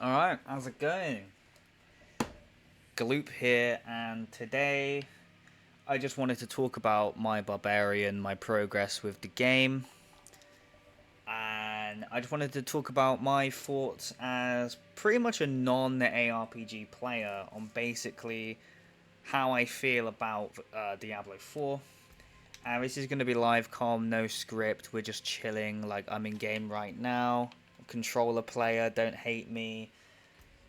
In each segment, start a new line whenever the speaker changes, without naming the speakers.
Alright, how's it going? Gloop here, and today I just wanted to talk about my Barbarian, my progress with the game, and I just wanted to talk about my thoughts as pretty much a non-ARPG player on basically how I feel about Diablo 4. And this is going to be live com, no script, we're just chilling, like I'm in game right now. Controller player, don't hate me.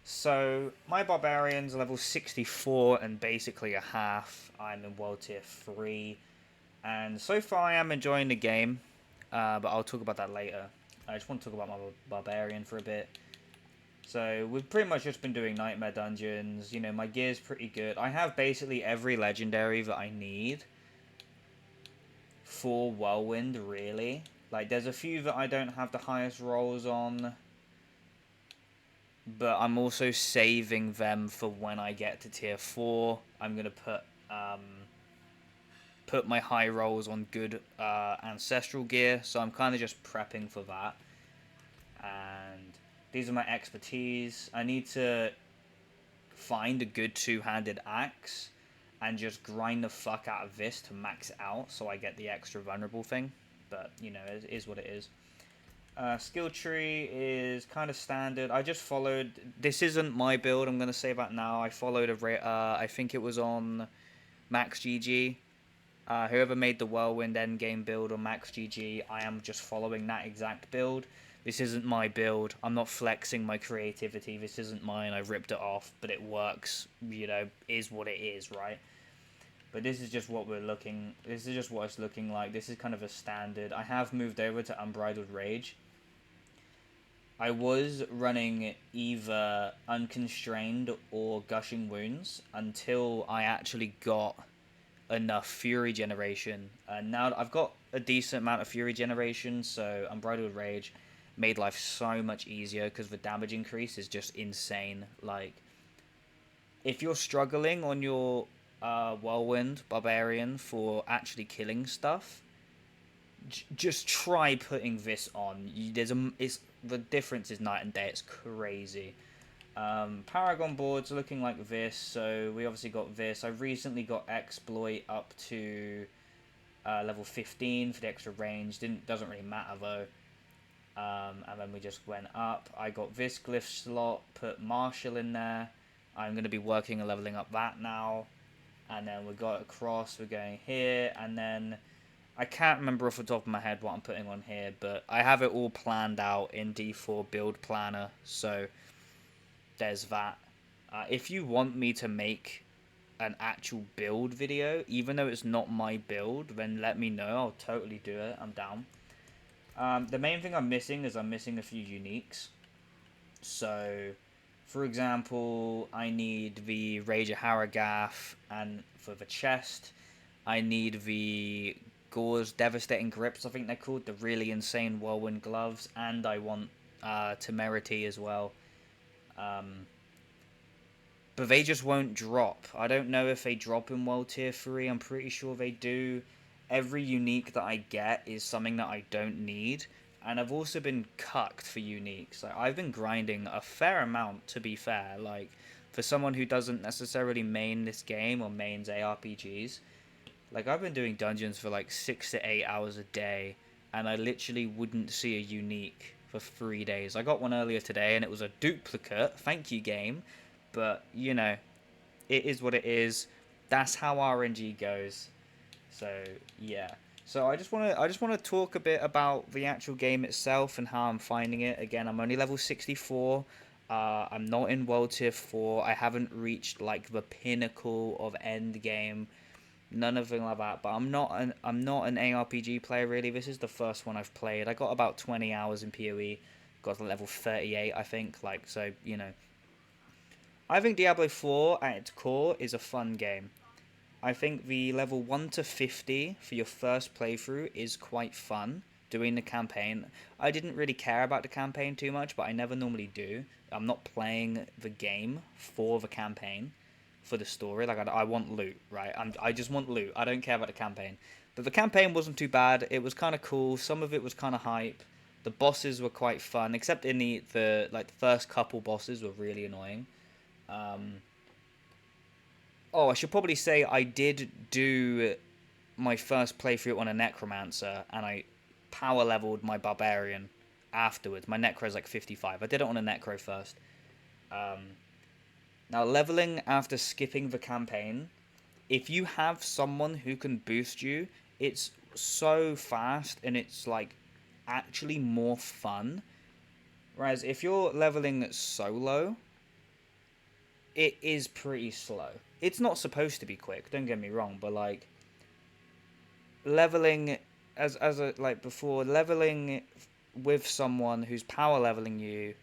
So, my Barbarian's level 64 and basically a half. I'm in World Tier 3. And so far I am enjoying the game, but I'll talk about that later. I just want to talk about my Barbarian for a bit. So, we've pretty much just been doing Nightmare Dungeons. You know, my gear's pretty good. I have basically every legendary that I need for Whirlwind, really. Like, there's a few that I don't have the highest rolls on, but I'm also saving them for when I get to tier 4. I'm going to put my high rolls on good ancestral gear, so I'm kind of just prepping for that. And these are my expertise. I need to find a good two-handed axe and just grind the fuck out of this to max it out so I get the extra vulnerable thing. But, you know, it is what it is. Skill tree is kind of standard. I just followed. This isn't my build. I'm gonna say that now. I followed I think it was on Max GG. Whoever made the Whirlwind Endgame build on Max GG, I am just following that exact build. This isn't my build. I'm not flexing my creativity. This isn't mine. I ripped it off, but it works. You know, is what it is, right? But this is just what we're looking. This is just what it's looking like. This is kind of a standard. I have moved over to Unbridled Rage. I was running either Unconstrained or Gushing Wounds until I actually got enough Fury Generation. And now I've got a decent amount of Fury Generation, so Unbridled Rage made life so much easier because the damage increase is just insane. Like, if you're struggling on your Whirlwind Barbarian for actually killing stuff, just try putting this on. The difference is night and day. It's crazy. Paragon boards looking like this. So we obviously got this. I recently got exploit up to level 15 for the extra range. Doesn't really matter though. And then we just went up. I got this glyph slot. Put Marshall in there. I'm going to be working and leveling up that now. And then we got across. We're going here, and then I can't remember off the top of my head what I'm putting on here, but I have it all planned out in D4 Build Planner, so there's that. If you want me to make an actual build video, even though it's not my build, then let me know. I'll totally do it. I'm down. The main thing I'm missing is I'm missing a few uniques. So, for example, I need the Rage of Haragath, and for the chest, I need the Gore's Devastating Grips, I think they're called, the really insane Whirlwind Gloves, and I want Temerity as well. But they just won't drop. I don't know if they drop in World Tier 3, I'm pretty sure they do. Every unique that I get is something that I don't need, and I've also been cucked for uniques. Like, I've been grinding a fair amount, to be fair. Like, for someone who doesn't necessarily main this game or mains ARPGs, like, I've been doing dungeons for like 6 to 8 hours a day, and I literally wouldn't see a unique for 3 days. I got one earlier today, and it was a duplicate. Thank you, game. But, you know, it is what it is. That's how RNG goes. So, yeah. So I just want to talk a bit about the actual game itself and how I'm finding it. Again, I'm only level 64. I'm not in World Tier 4. I haven't reached like the pinnacle of end game, none of them like that. But I'm not an ARPG player really. This is the first one I've played. I got about 20 hours in PoE, got to level 38 I think. Like, so, you know, I think Diablo 4 at its core is a fun game. I think the level 1 to 50 for your first playthrough is quite fun. Doing the campaign, I didn't really care about the campaign too much, but I never normally do. I'm not playing the game for the campaign, for the story. Like, I want loot, right? I just want loot. I don't care about the campaign. But the campaign wasn't too bad. It was kind of cool. Some of it was kind of hype. The bosses were quite fun, except in the first couple bosses were really annoying. Um, oh, I should probably say I did do my first playthrough on a necromancer, and I power leveled my barbarian afterwards. My necro is like 55. I did it on a necro first. Um, Now leveling after skipping the campaign, if you have someone who can boost you, it's so fast and it's like actually more fun. Whereas if you're leveling solo, it is pretty slow. It's not supposed to be quick, don't get me wrong, but like leveling as a like before leveling with someone who's power leveling you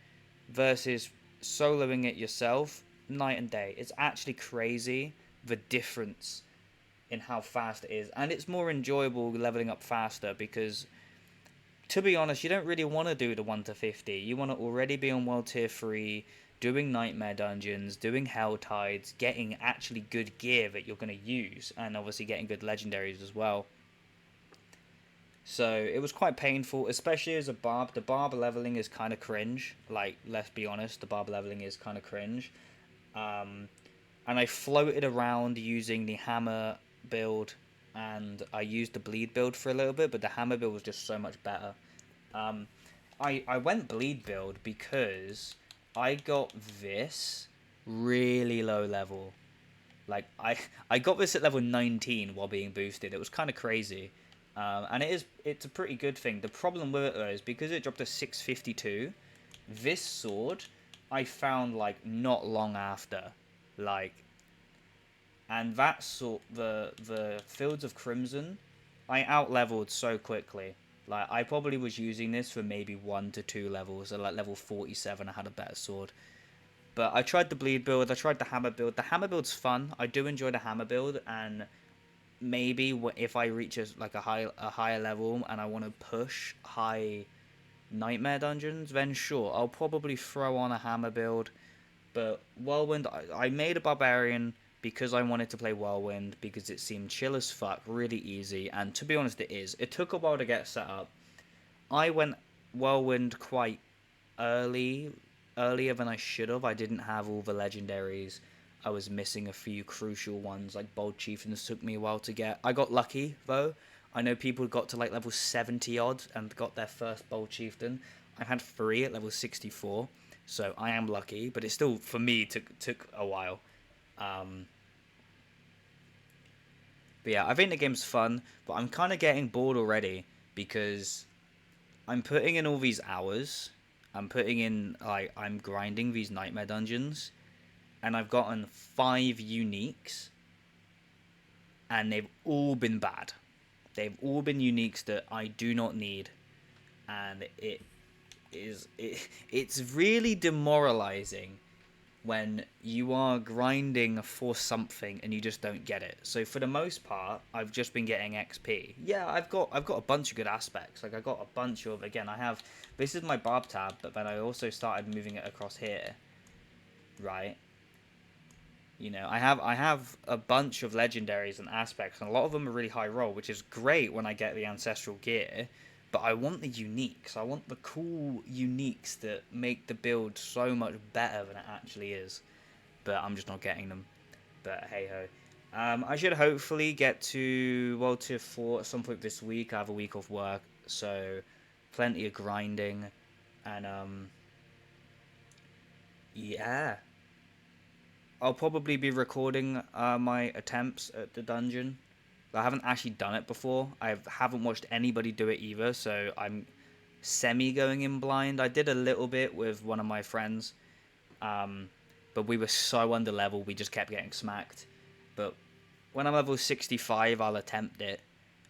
versus soloing it yourself, night and day. It's actually crazy the difference in how fast it is, and it's more enjoyable leveling up faster because, to be honest, you don't really want to do the 1 to 50. You want to already be on world tier 3, doing nightmare dungeons, doing hell tides, getting actually good gear that you're going to use, and obviously getting good legendaries as well. So it was quite painful, especially as a barb. The barb leveling is kind of cringe. Like, let's be honest, the barb leveling is kind of cringe. And I floated around using the hammer build, and I used the bleed build for a little bit, but the hammer build was just so much better. I went bleed build because I got this really low level. Like, I got this at level 19 while being boosted. It was kind of crazy. And it's a pretty good thing. The problem with it though is because it dropped to 652, this sword I found like not long after, like, and that sort the Fields of Crimson, I out leveled so quickly. Like I probably was using this for maybe 1 to 2 levels. So like level 47, I had a better sword. But I tried the bleed build. I tried the hammer build. The hammer build's fun. I do enjoy the hammer build, and maybe if I reach a higher level and I want to push high nightmare dungeons, then sure, I'll probably throw on a hammer build. But Whirlwind, I made a barbarian because I wanted to play Whirlwind because it seemed chill as fuck, really easy, and to be honest, it is. It took a while to get set up. I went Whirlwind quite early, earlier than I should have. I didn't have all the legendaries. I was missing a few crucial ones, like Bold Chieftains took me a while to get. I got lucky, though. I know people got to like level 70 odd and got their first Bold Chieftain. I had 3 at level 64, so I am lucky, but it still, for me, took a while. Um, but yeah, I think the game's fun, but I'm kind of getting bored already because I'm putting in all these hours. I'm putting in, like, I'm grinding these nightmare dungeons, and I've gotten 5 uniques, and they've all been bad. They've all been uniques that I do not need, and it's really demoralizing when you are grinding for something and you just don't get it. So for the most part, I've just been getting XP. Yeah, I've got a bunch of good aspects. Like I got a bunch of, again, I have, this is my barb tab, but then I also started moving it across here, right? You know, I have a bunch of legendaries and aspects, and a lot of them are really high roll, which is great when I get the ancestral gear. But I want the uniques. I want the cool uniques that make the build so much better than it actually is. But I'm just not getting them. But hey ho. I should hopefully get to World Tier 4 at some point this week. I have a week off work, so plenty of grinding. And yeah. I'll probably be recording my attempts at the dungeon. I haven't actually done it before. I haven't watched anybody do it either, so I'm semi going in blind. I did a little bit with one of my friends, but we were so under level, we just kept getting smacked. But when I'm level 65, I'll attempt it,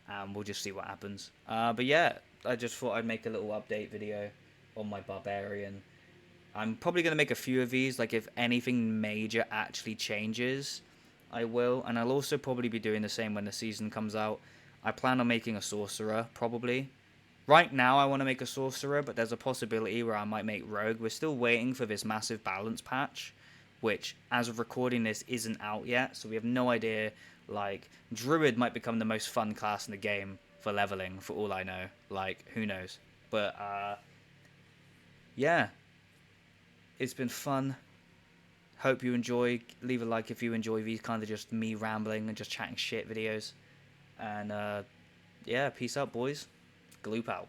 and we'll just see what happens. But yeah, I just thought I'd make a little update video on my Barbarian. I'm probably going to make a few of these, like if anything major actually changes, I will. And I'll also probably be doing the same when the season comes out. I plan on making a sorcerer, probably. Right now I want to make a sorcerer, but there's a possibility where I might make rogue. We're still waiting for this massive balance patch, which, as of recording this, isn't out yet. So we have no idea, like, druid might become the most fun class in the game for leveling, for all I know. Like, who knows? But yeah, it's been fun. Hope you enjoy. Leave a like if you enjoy these kind of just me rambling and just chatting shit videos. And yeah, peace out, boys. Gloop out.